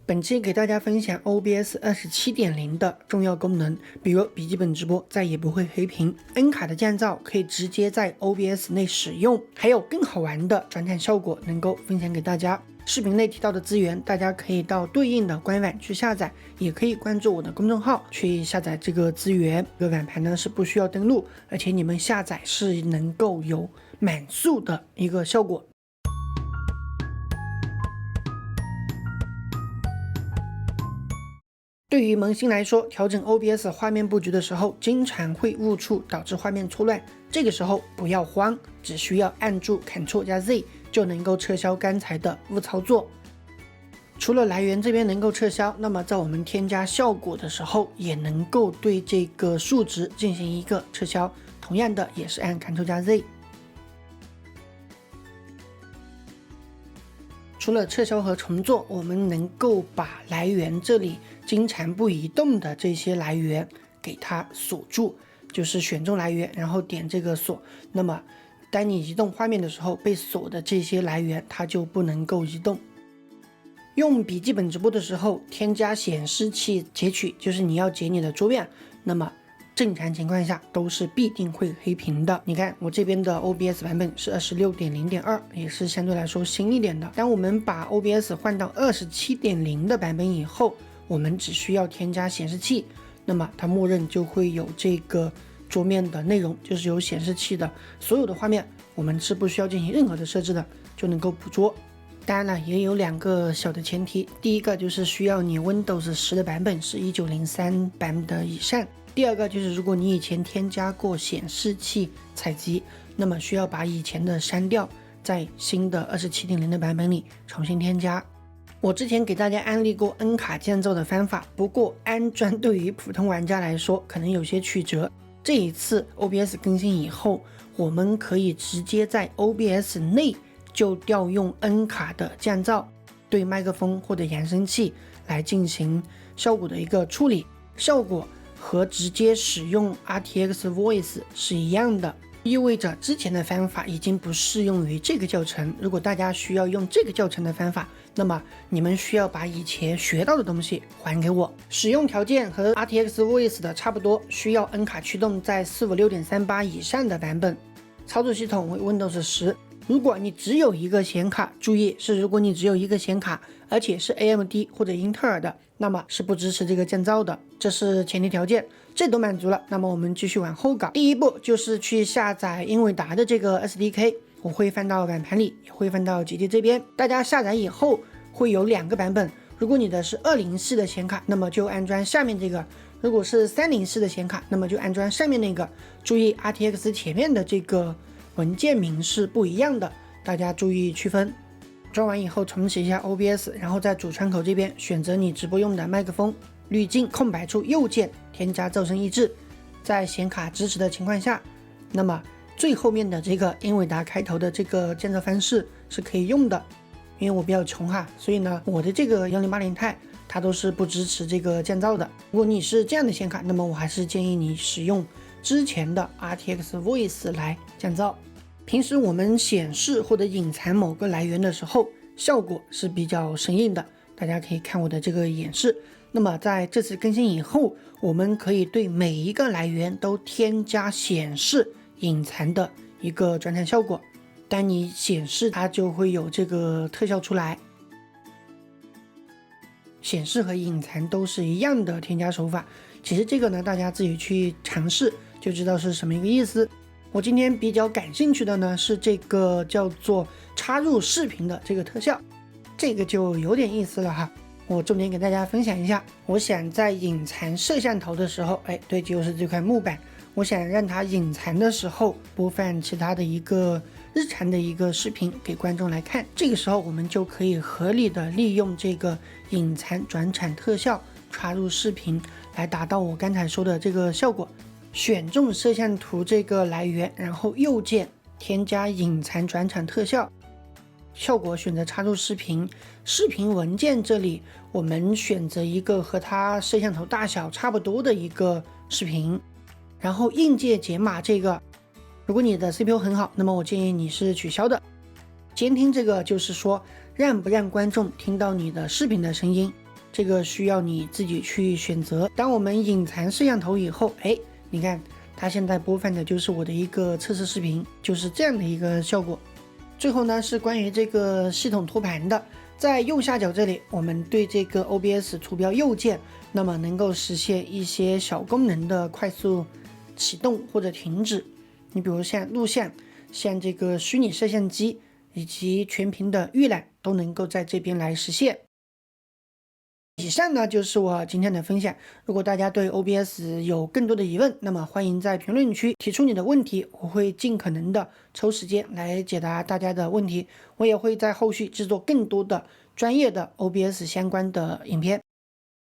本期给大家分享 OBS 27.0 的重要功能，比如笔记本直播再也不会黑屏， N 卡的降噪可以直接在 OBS 内使用，还有更好玩的转场效果能够分享给大家。视频内提到的资源，大家可以到对应的官网去下载，也可以关注我的公众号去下载这个资源。这个软盘呢是不需要登录，而且你们下载是能够有满速的一个效果。对于萌新来说，调整 OBS 画面布局的时候，经常会误触导致画面错乱。这个时候不要慌，只需要按住 Ctrl+Z 就能够撤销刚才的误操作。除了来源这边能够撤销，那么在我们添加效果的时候，也能够对这个数值进行一个撤销。同样的，也是按 Ctrl+Z。除了撤销和重做，我们能够把来源这里经常不移动的这些来源给它锁住，就是选中来源，然后点这个锁。那么当你移动画面的时候，被锁的这些来源它就不能够移动。用笔记本直播的时候，添加显示器截取，就是你要截你的桌面，那么正常情况下都是必定会黑屏的。你看我这边的 OBS 版本是 26.0.2， 也是相对来说新一点的。当我们把 OBS 换到 27.0 的版本以后，我们只需要添加显示器，那么它默认就会有这个桌面的内容，就是有显示器的所有的画面，我们是不需要进行任何的设置的，就能够捕捉。当然了，也有两个小的前提，第一个就是需要你 Windows 10的版本是1903版的以上，第二个就是如果你以前添加过显示器采集，那么需要把以前的删掉，在新的 27.0 的版本里重新添加。我之前给大家安利过 N 卡降噪的方法，不过安装对于普通玩家来说可能有些曲折。这一次 OBS 更新以后，我们可以直接在 OBS 内就调用 N 卡的降噪，对麦克风或者扬声器来进行效果的一个处理，效果和直接使用 RTX Voice 是一样的，意味着之前的方法已经不适用于这个教程。如果大家需要用这个教程的方法，那么你们需要把以前学到的东西还给我。使用条件和 RTX Voice 的差不多，需要 N 卡驱动在 456.38 以上的版本，操作系统为 Windows 10。如果你只有一个显卡，注意是如果你只有一个显卡，而且是 AMD 或者英特尔的，那么是不支持这个降噪的，这是前提条件。这都满足了，那么我们继续往后搞。第一步就是去下载英伟达的这个 SDK， 我会放到软盘里，也会放到基地这边。大家下载以后会有两个版本，如果你的是204的显卡，那么就安装下面这个；如果是304的显卡，那么就安装上面那个。注意 RTX 前面的这个文件名是不一样的，大家注意区分。装完以后重启一下 OBS， 然后在主窗口这边选择你直播用的麦克风，滤镜空白处右键添加噪声抑制，在显卡支持的情况下，那么最后面的这个英伟达开头的这个降噪方式是可以用的。因为我比较穷哈，所以呢我的这个1080 钛它都是不支持这个降噪的。如果你是这样的显卡，那么我还是建议你使用之前的 RTX Voice 来降噪。平时我们显示或者隐藏某个来源的时候，效果是比较生硬的，大家可以看我的这个演示。那么在这次更新以后，我们可以对每一个来源都添加显示隐藏的一个转场效果，当你显示它就会有这个特效出来。显示和隐藏都是一样的添加手法，其实这个呢大家自己去尝试就知道是什么一个意思。我今天比较感兴趣的呢是这个叫做插入视频的这个特效，这个就有点意思了哈。我重点给大家分享一下，我想在隐藏摄像头的时候，对，就是这块木板，我想让它隐藏的时候播放其他的一个日常的一个视频给观众来看，这个时候我们就可以合理的利用这个隐藏转场特效插入视频来达到我刚才说的这个效果。选中摄像图这个来源，然后右键添加隐藏转场特效，效果选择插入视频，视频文件这里我们选择一个和它摄像头大小差不多的一个视频，然后硬件解码这个，如果你的 CPU 很好，那么我建议你是取消的。监听这个就是说让不让观众听到你的视频的声音，这个需要你自己去选择。当我们隐藏摄像头以后，你看它现在播放的就是我的一个测试视频，就是这样的一个效果。最后呢是关于这个系统托盘的，在右下角这里，我们对这个 OBS 图标右键，那么能够实现一些小功能的快速启动或者停止。你比如像录像，像这个虚拟摄像机以及全屏的预览都能够在这边来实现。以上呢就是我今天的分享。如果大家对 OBS 有更多的疑问，那么欢迎在评论区提出你的问题，我会尽可能的抽时间来解答大家的问题。我也会在后续制作更多的专业的 OBS 相关的影片。